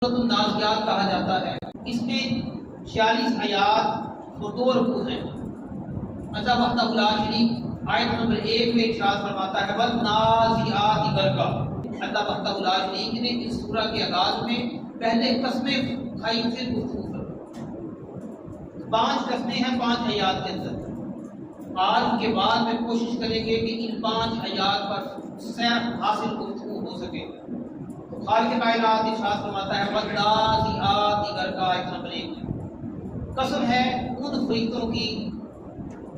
سورۃ النازعات کہا جاتا ہے۔ اس میں 46 آیات اور 2 رکوع ہیں۔ اللہ وحدہ لا شریک آیت نمبر 1 میں ارشاد فرماتا ہے والنازعات غرقا۔ اللہ وحدہ لا شریک نے اس سورہ کے آغاز میں پہلے قسمیں کھائی پھر گفتگو کر 5 قسمیں ہیں 5 آیات کے اندر۔ آج کے بعد میں کوشش کریں گے کہ ان 5 آیات پر سیر حاصل گفتگو ہو سکے۔ خالق کائنات ارشاد فرماتا ہے والنازعات غرقا آیت نمبر 1۔ قسم ہے ان فرشتوں کی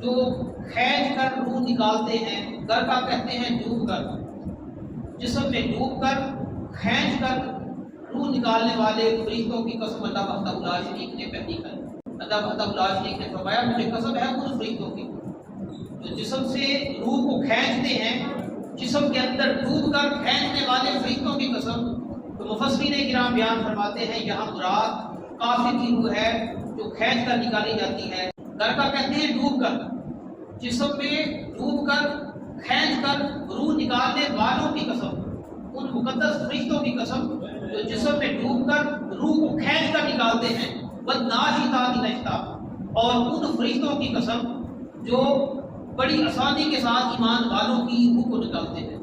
جو کھینچ کر روح نکالتے ہیں، غرقا کہتے ہیں ڈوب کر، جسم میں ڈوب کر کھینچ کر روح نکالنے والے فرشتوں کی قسم اللہ وحدہ لا شریک نے پہلی کر۔ اللہ وحدہ لا شریک نے فرمایا مجھے قسم ہے ان فرشتوں کی جو جسم سے روح کو کھینچتے ہیں، جسم کے اندر ڈوب کر کھینچنے والے فرشتوں کی قسم۔ تو مفسرین کرام بیان فرماتے ہیں یہاں مراد کافر کی روح ہے جو کھینچ کر نکالی جاتی ہے۔ غرقا کہتے ہیں ڈوب کر، جسم میں ڈوب کر کھینچ کر روح نکالنے والوں کی قسم، ان مقدس فرشتوں کی قسم جو جسم میں ڈوب کر روح کو کھینچ کر نکالتے ہیں۔ والناشطات نشطا، اور ان فرشتوں کی قسم جو بڑی آسانی کے ساتھ ایمان والوں کی روح کو نکالتے ہیں۔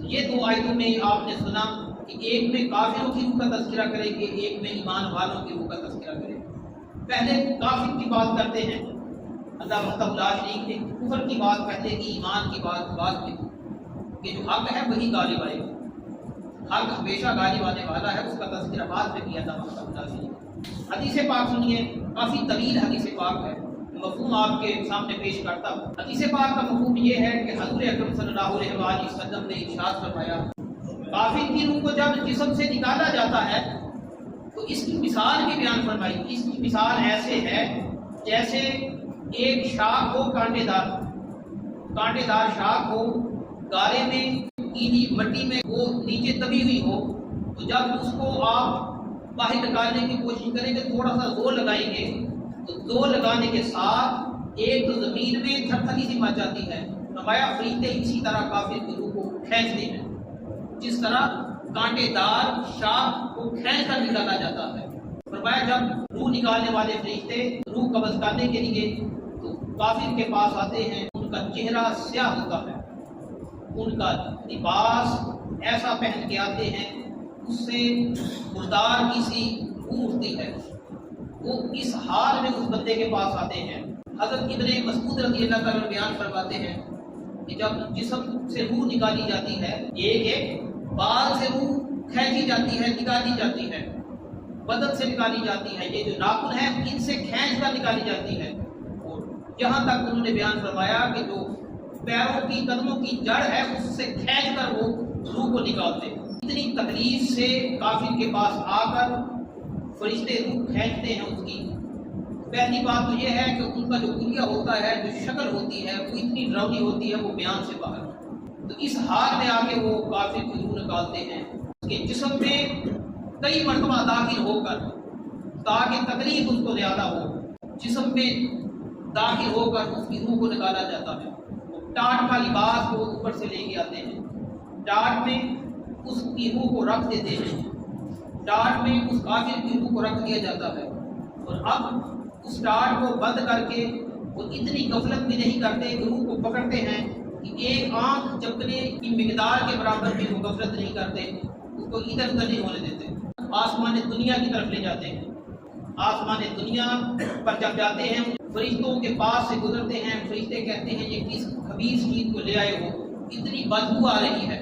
یہ 2 آیتوں میں آپ نے سنا کہ ایک میں کافروں کی روح کا تذکرہ کریں گے، ایک میں ایمان والوں کی روح کا تذکرہ کریں گے۔ پہلے کافر کی بات کرتے ہیں، اللہ وحدہ لا شریک نے کفر کی بات پہلے کی، ایمان کی بات کی کہ جو حق ہے وہی غالب آئے گا، حق ہمیشہ غالب آنے والا ہے، اس کا تذکرہ بعد میں کیا اللہ وحدہ لا شریک۔ حدیث پاک سنیے، کافی طویل حدیث پاک ہے، مفہوم آپ کے سامنے پیش کرتا ہوں۔ حدیث پاک کا مفہوم یہ ہے کہ حضور اکرم صلی اللہ علیہ وآلہ وسلم نے ارشاد فرمایا کافر کی روح کو جب جسم سے نکالا جاتا ہے تو اس کی مثال بھی بیان فرمائی۔ اس کی مثال ایسے ہے جیسے ایک شاخ ہو کانٹے دار شاخ ہو، گارے میں گیلی مٹی میں وہ نیچے دبی ہوئی ہو، تو جب اس کو آپ باہر نکالنے کی کوشش کریں گے تھوڑا سا زور لگائیں گے تو زور لگانے کے ساتھ ایک تو زمین میں تھرتھری سی مچ جاتی ہے۔ فرمایا فرشتے اسی طرح کافر کی روح کو کھینچتے ہیں، جس طرح کانٹے دار شاخ کو کھینچ کر نکالا جاتا ہے۔ فرمایا جب روح نکالنے والے فرشتے روح قبض کرنے کے لیے تو کافر کے پاس آتے ہیں، ان کا چہرہ سیاہ ہوتا ہے، ان کا لباس ایسا پہن کے آتے ہیں اس سے مردار کی سی روح اٹھتی ہے۔ وہ اس حال میں اس بندے کے پاس آتے ہیں۔ حضرت ابن مسعود رضی اللہ تعالیٰ بیان فرماتے ہیں کہ جب جسم سے روح نکالی جاتی ہے، ایک بال سے روح کھینچی جاتی ہے، نکالی جاتی ہے، بدن سے نکالی جاتی ہے، یہ جو ناخن ہے ان سے کھینچ کر نکالی جاتی ہے، اور یہاں تک انہوں نے بیان فرمایا کہ جو پیروں کی قدموں کی جڑ ہے اس سے کھینچ کر وہ روح کو نکالتے ہیں۔ اتنی تکلیف سے کافر کے پاس آ کر فرشتے روح کھینچتے ہیں اس کی۔ پہلی بات تو یہ ہے کہ ان کا جو حلیہ ہوتا ہے، جو شکل ہوتی ہے وہ اتنی ڈراؤنی ہوتی ہے، وہ بیان سے باہر۔ تو اس حال میں آ کے وہ کافر کی روح نکالتے ہیں، اس کے جسم میں کئی مرتبہ داخل ہو کر تاکہ تکلیف اس کو زیادہ ہو، جسم میں داخل ہو کر اس کی روح کو نکالا جاتا ہے۔ ٹاٹ کا لباس کو اوپر سے لے کے آتے ہیں، ٹاٹ میں اس کی روح کو رکھ دیتے ہیں، ٹاٹ میں اس کافر کی روح کو رکھ دیا جاتا ہے، اور اب اس ٹاٹ کو بند کر کے وہ اتنی غفلت بھی نہیں کرتے کہ روح کو پکڑتے ہیں کہ ایک آنکھ جھپکنے کی مقدار کے برابر بھی وہ غفلت نہیں کرتے، اس کو ادھر ادھر نہیں ہونے دیتے، آسمان دنیا کی طرف لے جاتے ہیں۔ آسمان دنیا پر جب جاتے ہیں فرشتوں کے پاس سے گزرتے ہیں، فرشتے کہتے ہیں یہ کس خبیث چیز کو لے آئے ہو، اتنی بدبو آ رہی ہے،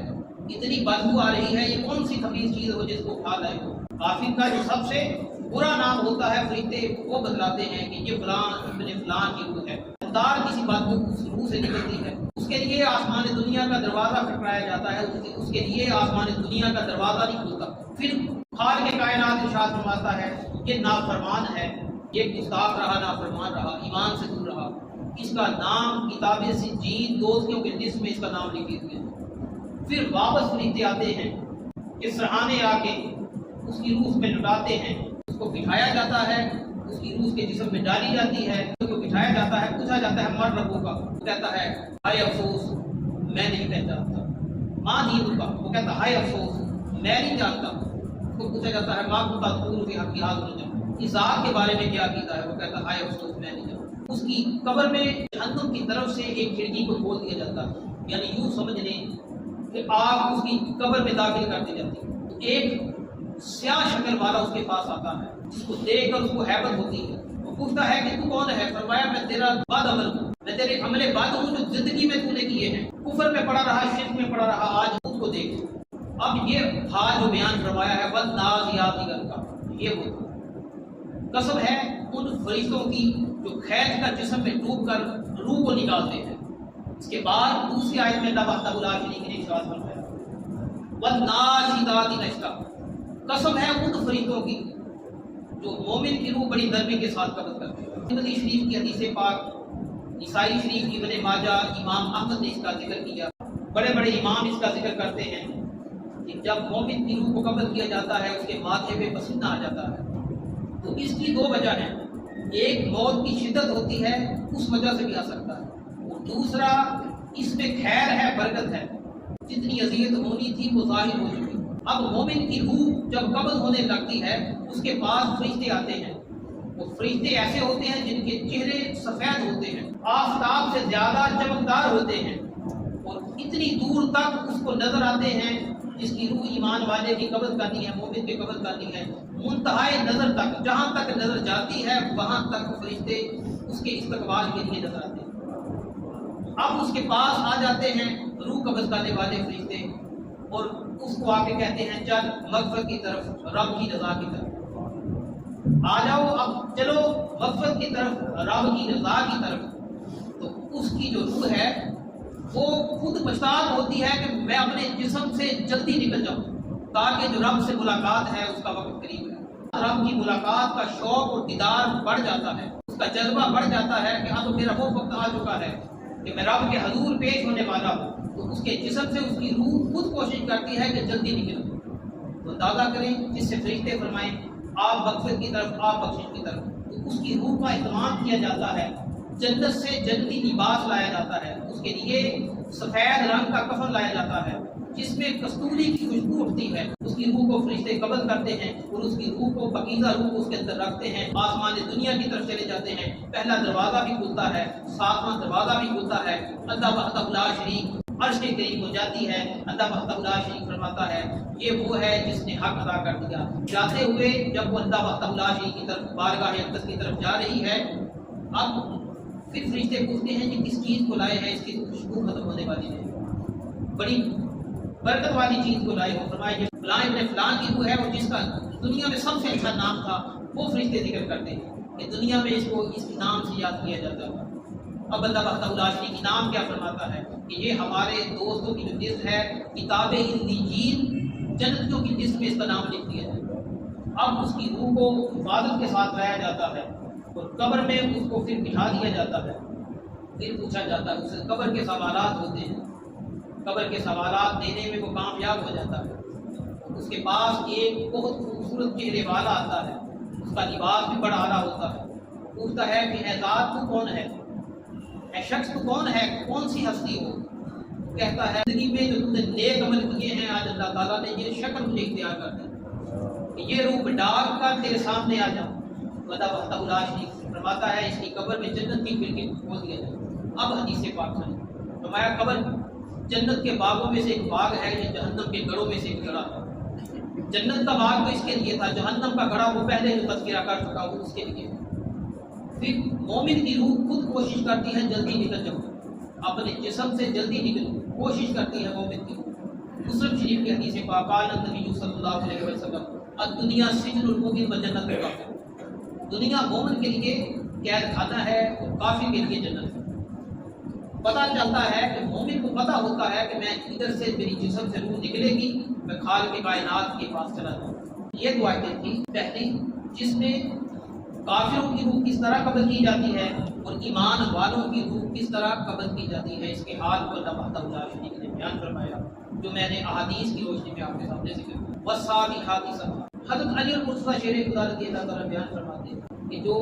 اتنی بدبو آ رہی ہے، یہ کون سی خبیث چیز ہو جس کو کھا لائے ہو۔ کافر کا جو سب سے برا نام ہوتا ہے فرشتے وہ بتلاتے ہیں کہ یہ فلاں ابن فلاں کی روح ہے، دار کسی بات کو اس روح سے نکلتی ہے، اس کے لیے آسمان دنیا کا دروازہ کھٹکھٹایا جاتا ہے، اس کے لیے آسمان دنیا کا دروازہ نہیں کھلتا۔ پھر خالق کائنات ارشاد فرماتا ہے یہ نافرمان ہے، یہ گستاخ رہا، نافرمان رہا، ایمان سے دور رہا، اس کا نام کتاب سجین دوستیوں کے لسٹ میں اس کا نام لکھی ہوئی ہے۔ پھر واپس فرشتے آتے ہیں کہ سرحانے آ کے اس کی روح میں لٹاتے ہیں، اس کو بٹھایا جاتا ہے، اس کی روح کے جسم میں ڈالی جاتی ہے، اس کو بٹھایا جاتا ہے، پوچھا جاتا ہے مر ربوں کا، وہ کہتا ہے ہائے افسوس میں نہیں پہچانتا، ماں دین کا، وہ کہتا ہے ہائے افسوس میں نہیں جانتا، کو پوچھا جاتا ہے ماں کو تقول فی حق الرجم، اس ذات کے بارے میں کیا عقیدہ ہے، وہ کہتا ہے ہائے افسوس میں نہیں جاؤں۔ اس کی قبر میں جہنم کی طرف سے ایک کھڑکی کو کھول دیا جاتا ہے، یعنی یوں سمجھ لیں کہ آگ اس کی قبر میں داخل کر دی جاتی ہے۔ ایک سیاہ شکل والا اس کے پاس آتا ہے جس کو دیکھ کر اس کو ہیبت ہوتی ہے، وہ پوچھتا ہے کہ تو کون ہے؟ فرمایا میں تیرا بد عمل ہوں، میں تیرے عمل بد ہوں جو زندگی میں تو نے کیے ہیں، کفر میں پڑا رہا، شرک میں پڑا رہا، آج خود کو دیکھ۔ اب یہ حال جو بیان فرمایا ہے والنازعات غرقا، یہ وہ قسم ہے ان فرشتوں کی جو خیز کا جسم میں ڈوب کر روح کو نکالتے ہیں۔ اس کے بعد دوسری آیت میں اللہ وحدہ لا شریک نے ارشاد فرمایا والناشطات نشطا، قسم ہے ان فرشتوں کی جو مومن کی روح بڑی نرمی کے ساتھ قبض کرتے ہیں۔ ترمذی شریف کی حدیث پاک، نسائی شریف ابن ماجہ، امام احمد نے اس کا ذکر کیا، بڑے بڑے امام اس کا ذکر کرتے ہیں کہ جب مومن کی روح کو قبض کیا جاتا ہے اس کے ماتھے پہ پسینہ آ جاتا ہے، تو اس کی دو وجہ ہیں، ایک موت کی شدت ہوتی ہے اس وجہ سے بھی آ سکتا ہے، اور دوسرا اس میں خیر ہے، برکت ہے، جتنی اذیت ہونی تھی وہ ظاہر ہو چکی۔ اب مومن کی روح جب قبض ہونے لگتی ہے اس کے پاس فرشتے آتے ہیں، وہ فرشتے ایسے ہوتے ہیں جن کے چہرے سفید ہوتے ہیں، آفتاب سے زیادہ چمکدار ہوتے ہیں، اور اتنی دور تک اس کو نظر آتے ہیں جس کی روح ایمان والے کی قبض کرنی ہے، مومن کی قبض کرنی ہے، منتہائے نظر تک، جہاں تک نظر جاتی ہے وہاں تک فرشتے اس کے استقبال کے لیے نظر آتے ہیں۔ اب اس کے پاس آ جاتے ہیں روح قبض کرنے والے فرشتے، اور اس کو آ کے کہتے ہیں چل مغفرت کی طرف، رب کی رضا کی طرف آ جاؤ، اب چلو مغفرت کی طرف، رب کی رضا کی طرف۔ تو اس کی جو روح ہے وہ خود مشتاق ہوتی ہے کہ میں اپنے جسم سے جلدی نکل جاؤں تاکہ جو رب سے ملاقات ہے اس کا وقت قریب ہے۔ رب کی ملاقات کا شوق اور دیدار بڑھ جاتا ہے، اس کا جذبہ بڑھ جاتا ہے کہ اب تو میرا وہ وقت آ چکا ہے کہ میں رب کے حضور پیش ہونے والا ہوں، تو اس کے جسم سے اس کی روح خود کوشش کرتی ہے کہ جلدی نکلے۔ تو اندازہ کریں جس سے فرشتے فرمائیں آپ مغفرت کی طرف، آپ بخشش کی طرف، تو اس کی روح کا اہتمام کیا جاتا ہے، جنت سے جنتی لباس لایا جاتا ہے، اس کے لیے سفید رنگ کا کفن لایا جاتا ہے جس میں کستوری کی خوشبو اٹھتی ہے، اس کی روح کو فرشتے قبض کرتے ہیں اور اس کی روح کو پاکیزہ روح کو اس کے اندر رکھتے ہیں، آسمان دنیا کی طرف چلے جاتے ہیں۔ پہلا دروازہ بھی کھلتا ہے، ساتواں دروازہ بھی کھلتا ہے، اللہ وحدہ لا شریک عرش کے قریب ہو جاتی ہے، اللہ وحدہ لا شریک فرماتا ہے یہ وہ ہے جس نے حق ادا کر دیا۔ جاتے ہوئے جب وہ اللہ وحدہ لا شریک کی طرف، بارگاہ اقدس کی طرف جا رہی ہے، اب پھر فرشتے پوچھتے ہیں کہ کس چیز کو لائے ہیں، اس کی خوشبو ختم ہونے والی ہے، بڑی برکت والی چیز کو لائے ہو۔ فرمایا کہ فلاں ابن فلاں کی روح ہے، اور جس کا دنیا میں سب سے اچھا نام تھا، وہ فرشتے ذکر کرتے ہیں کہ دنیا میں اس کو اس نام سے یاد کیا جاتا ہے۔ اب اللہ وحدہ لا شریک کی نام کیا فرماتا ہے کہ یہ ہمارے دوستوں کی جو لسٹ ہے، کتاب انجیل جنتیوں کی لسٹ میں اس کا نام لکھ دیا جائے۔ اب اس کی روح کو حفاظت کے ساتھ لایا جاتا ہے اور قبر میں اس کو پھر بٹھا دیا جاتا ہے، پھر پوچھا جاتا ہے، اس سے قبر کے سوالات ہوتے ہیں، قبر کے سوالات دینے میں وہ کامیاب ہو جاتا ہے۔ اس کے پاس ایک بہت خوبصورت چہرے والا آتا ہے، اس کا لباس بھی بڑا اعلیٰ ہوتا ہے، پوچھتا ہے کہ اے ذات تو کون ہے، اے شخص تو کون ہے، کون سی ہستی ہو؟ کہتا ہے زندگی میں جو تم نے نیک عمل کیے ہیں آج اللہ تعالیٰ نے یہ شکل مجھے اختیار کر دی کہ یہ روح ڈال کر تیرے سامنے آ جاؤں۔ اللہ وحدہ لا شریک فرماتا ہے اس کی قبر میں جنت کی کھڑکی کھول دیا جائے۔ اب حدیث پاک سنیں، فرمایا قبر جنت کے باغوں میں سے ایک باغ ہے، یہ جہنم کے گڑھوں میں سے ایک گڑھا ہے۔ جنت کا باغ تو اس کے لیے تھا، جہنم کا گڑھا وہ پہلے جو تذکرہ کر چکا وہ اس کے لیے۔ پھر مومن کی روح خود کوشش کرتی ہے جلدی نکل جاؤ، اپنے جسم سے جلدی نکل کوشش کرتی ہے مومن کی روح۔ مسلم شریف کی حدیث پاک قال نبی صلی اللہ علیہ وسلم الدنیا سجن المؤمن و جنت الکافر، دنیا مومن کے لیے قید خانہ ہے اور کافر کے لیے جنت ہے۔ پتہ چلتا ہے کہ مومن کو پتہ ہوتا ہے کہ میں ادھر سے میری جسم سے روح نکلے گی، میں خالق کائنات کے پاس چلا جاؤں۔ یہ دو آیتیں تھی، پہلی جس میں کافروں کی روح کس طرح قبض کی جاتی ہے اور ایمان والوں کی روح کس طرح قبض کی جاتی ہے، اس کے حال کو اللہ وحدہ لا شریک نے بیان فرمایا، جو میں نے احادیث کی روشنی میں آپ کے سامنے ذکر کیا۔ والسابحات سبحا، حضرت علی المرتضیٰ شیر خدا رضی اللہ تعالیٰ بیان فرماتے ہیں کہ جو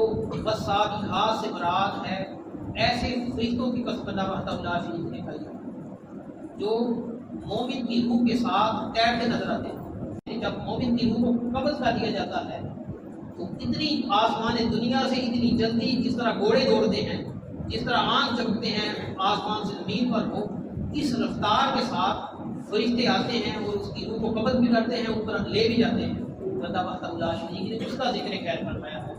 والسابحات سے مراد ہے ایسے فرشتوں کی قسم اللہ وحدہ لا شریک نے کھائی جو مومن کی روح کے ساتھ تیرتے نظر آتے ہیں۔ جب مومن کی روح کو قبض کر لیا جاتا ہے تو اتنی آسمان دنیا سے اتنی جلدی، جس طرح گھوڑے دوڑتے ہیں، جس طرح آنکھ چمکتے ہیں آسمان سے زمین پر ہو، اس رفتار کے ساتھ فرشتے آتے ہیں اور اس کی روح کو قبض بھی کرتے ہیں، اس طرح لے بھی جاتے ہیں۔ اللہ وحدہ لا شریک نے اس کا ذکر خیر فرمایا ہے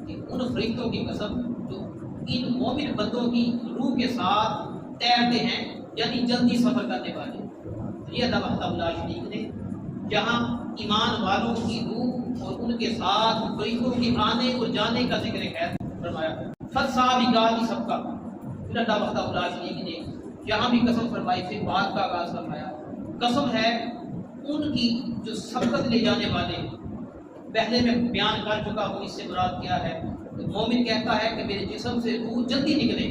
کہ ان فرشتوں کی قسم جو ان مومن بندوں کی روح کے ساتھ تیرتے ہیں، یعنی جلدی سفر کرنے والے۔ یہ اللہ وحدہ لا شریک نے جہاں ایمان والوں کی روح اور ان کے ساتھ فرشتوں کے آنے اور جانے کا ذکر خیر فرمایا، فالسابقات سب کا۔ پھر اللہ وحدہ لا شریک نے جہاں بھی قسم فرمائی پھر بات کا آغاز فرمایا، قسم ہے ان کی جو سبقت لے جانے والے ہیں۔ پہلے میں بیان کر چکا ہوں اس سے مراد کیا ہے۔ مومن کہتا ہے کہ میرے جسم سے روح جلدی نکلے،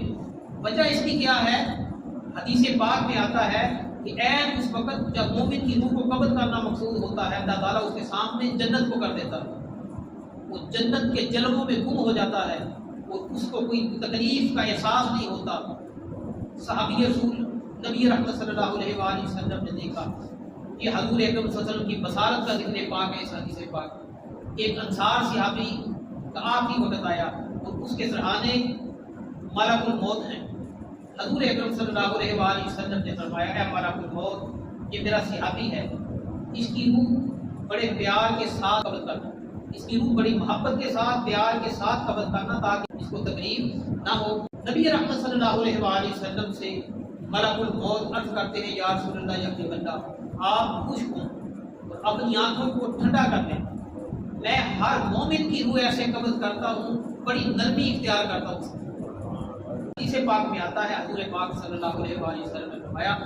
وجہ اس کی کیا ہے؟ حدیث پاک میں آتا ہے کہ عین اس وقت جب مومن کی روح کو قبض کرنا مقصود ہوتا ہے، اللہ تعالیٰ اس کے سامنے جنت کو کر دیتا ہے، وہ جنت کے جلووں میں گم ہو جاتا ہے اور اس کو کوئی تکلیف کا احساس نہیں ہوتا۔ صحابی رسول نبی رحمت صلی اللہ علیہ وآلہ وسلم نے دیکھا، یہ حضور اکرم صلی اللہ علیہ وسلم کی بصارت کا ذکر پاک ہے۔ اس حدیث پاک ایک انصار صحابی کا آخری وقت آیا اور اس کے سرحانے ملک الموت ہیں۔ حضور اکرم صلی اللہ علیہ وآلہ وسلم نے فرمایا، اے ملک الموت، یہ میرا صحابی ہے، اس کی روح بڑے پیار کے ساتھ قبض کرنا، اس کی روح بڑی محبت کے ساتھ پیار کے ساتھ قبض کرنا تاکہ اس کو تکلیف نہ ہو۔ نبی رحمت صلی اللہ علیہ وآلہ وسلم سے ملک الموت عرض کرتے ہیں، یا رسول اللہ، یا حبیب اللہ، آپ خوش ہوں اور اپنی آنکھوں کو ٹھنڈا کر لیں، میں ہر مومن کی روح ایسے قبض کرتا ہوں، بڑی نرمی اختیار کرتا ہوں۔ اسے پاک میں آتا ہے، حضور پاک صلی اللہ علیہ وآلہ وسلم نے فرمایا،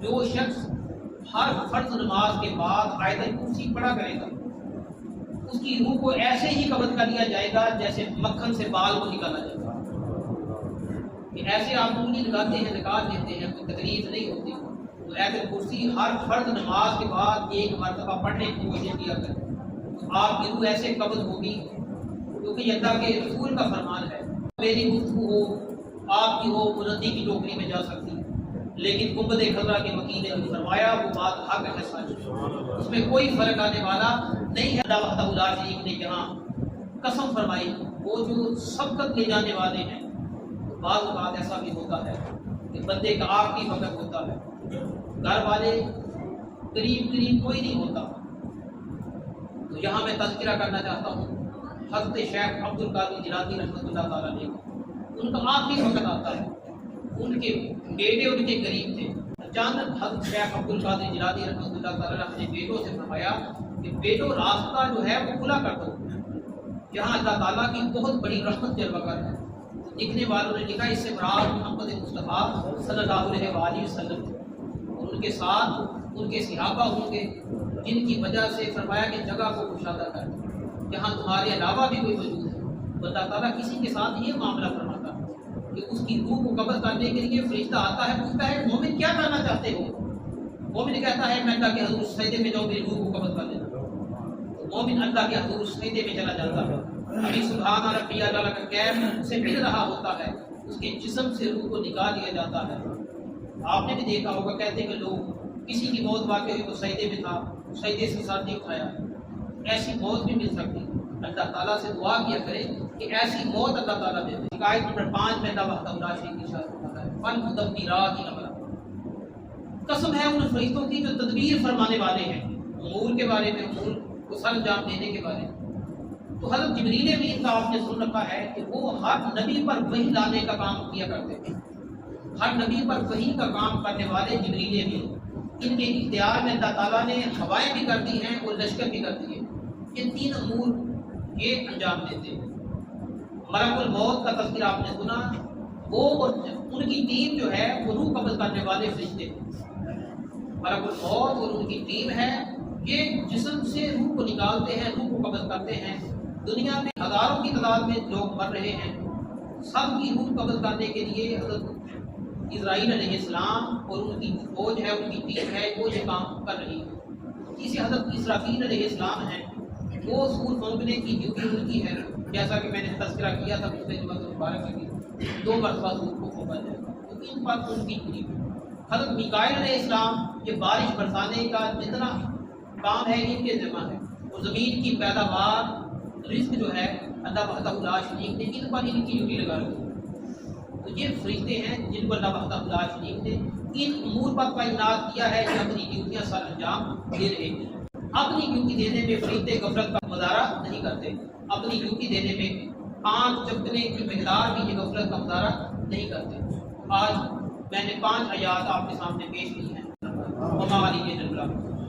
جو شخص ہر فرض نماز کے بعد آیت کرسی پڑھا کرے گا، اس کی روح کو ایسے ہی قبض کر لیا جائے گا جیسے مکھن سے بال کو نکالا جائے گا، کہ ایسے آپ انگلی لگاتے ہیں نکال دیتے ہیں، کوئی تکلیف نہیں ہوتی۔ تو آیت کرسی ہر فرض نماز کے بعد ایک مرتبہ پڑھنے کی کوشش کیا کریں، آپ کی روح ایسے قبض ہوگی، کیونکہ یہ اللہ کے رسول کا فرمان ہے، میری گفتگو ہو، آپ کی ہو، بلندی کی ٹوکری میں جا سکتی، لیکن گنبد خضرا کے وکیل نے فرمایا وہ بات حق ہے، سچ، اس میں کوئی فرق آنے والا نہیں ہے۔ اللہ وحدہ لا شریک نے جہاں قسم فرمائی، وہ جو سبقت لے جانے والے ہیں، بعض اوقات ایسا بھی ہوتا ہے کہ بندے کا آخری وقت ہوتا ہے، گھر والے قریب کوئی نہیں ہوتا، تو یہاں میں تذکرہ کرنا چاہتا ہوں حضرت شیخ عبد القادر جیلانی رحمۃ اللہ تعالیٰ نے، ان کا آخری وقت آتا ہے، ان کے بیٹے ان کے قریب تھے، اچانک حضرت شیخ عبد القادر جیلانی رحمۃ اللہ تعالیٰ نے اپنے بیٹوں سے فرمایا کہ بیٹوں راستہ جو ہے وہ کھلا کر دو، یہاں اللہ تعالیٰ کی بہت بڑی رحمت جلوہ گر ہے۔ لکھنے والوں نے لکھا اس سے مراد محمد مصطفیٰ صلی اللہ علیہ وآلہ وسلم اور ان کے ساتھ ان کے صحابہ ہوں گے، جن کی وجہ سے فرمایا کہ جگہ کو کشادہ کر، جہاں تمہارے علاوہ بھی کوئی موجود ہے۔ تو اللہ تعالیٰ کسی کے ساتھ یہ معاملہ فرماتا ہے کہ اس کی روح کو قبض کرنے کے لیے فرشتہ آتا ہے، پوچھتا ہے مومن کیا کرنا چاہتے ہو؟ مومن کہتا ہے میں اللہ کے حضور سجدے میں جاؤں، میری روح کو قبض کر لینا۔ تو مومن اللہ کے حضور سجدے میں چلا جاتا ہے، ابھی سبحان ربی اعلیٰ کا کیف سے مل رہا ہوتا ہے، اس کے جسم سے روح کو نکال لیا جاتا ہے۔ آپ نے بھی دیکھا ہوگا، کہتے ہیں کہ لوگ کسی کی موت واقع ہوئی تو سجدے میں تھا، سجدے سے ساتھ نہیں اٹھایا، ایسی موت بھی مل سکتی۔ اللہ تعالیٰ سے دعا کیا کرے کہ ایسی موت اللہ تعالیٰ دے دے۔ آیت نمبر 5 میں اللہ وحدہ لا شریک کی اشارہ کرتا ہے، فالمدبرات امرا، قسم ہے ان فرشتوں کی جو تدبیر فرمانے والے ہیں، امور کے بارے میں، امور کو سر انجام دینے کے بارے میں۔ تو حضرت جبریل امین کا آپ نے سن رکھا ہے کہ وہ ہر نبی پر وحی لانے کا کام کیا کرتے تھے، ہر نبی پر وحی کا کام کرنے والے جبریل امین، ان کے اختیار میں اللہ تعالیٰ نے ہوائیں بھی کر دی ہیں اور لشکر بھی کر دیے، یہ تین امور یہ انجام دیتے ہیں۔ ملک الموت کا تذکرہ آپ نے سنا، وہ اور ان کی ٹیم جو ہے وہ روح قبض کرنے والے فرشتے، ملک الموت اور ان کی ٹیم ہے، یہ جسم سے روح کو نکالتے ہیں، روح کو قبض کرتے ہیں۔ دنیا میں ہزاروں کی تعداد میں لوگ مر رہے ہیں، سب کی روح قبض کرنے کے لیے حضرت اسرائیل علیہ السلام اور ان کی فوج ہے، ان کی ٹیم ہے، وہ یہ کام کر رہی ہے۔ اسی حضرت اسرافیل علیہ السلام ہیں، وہ سور پھونکنے کی ڈیوٹی ان کی ہے، جیسا کہ میں نے تذکرہ کیا تھا پچھلے جمعہ مبارک میں، 2 مرتبہ سور کو پھونکا جائے گا، تو ان پر ان کی ڈیوٹی۔ حضرت میکائیل علیہ السلام یہ بارش برسانے کا جتنا کام ہے ان کے ذمہ ہے، اور زمین کی پیداوار رزق جو ہے اللہ وحدہ لا شریک نے ان پر ان کی ڈیوٹی لگا رکھی ہے۔ تو یہ فرشتے ہیں جن کو اللہ وحدہ لا شریک نے ان امور پر تعینات کیا ہے کہ اپنی ڈیوٹیاں سر انجام دے رہے ہیں۔ اپنی ڈیوٹی دینے میں فرشتے غفلت کا مظاہرہ نہیں کرتے، اپنی ڈیوٹی دینے میں آنکھ چپکنے کی مقدار بھی یہ غفلت کا مظاہرہ نہیں کرتے۔ آج میں نے 5 آیات آپ کے سامنے پیش کی ہیں۔ وما علیہ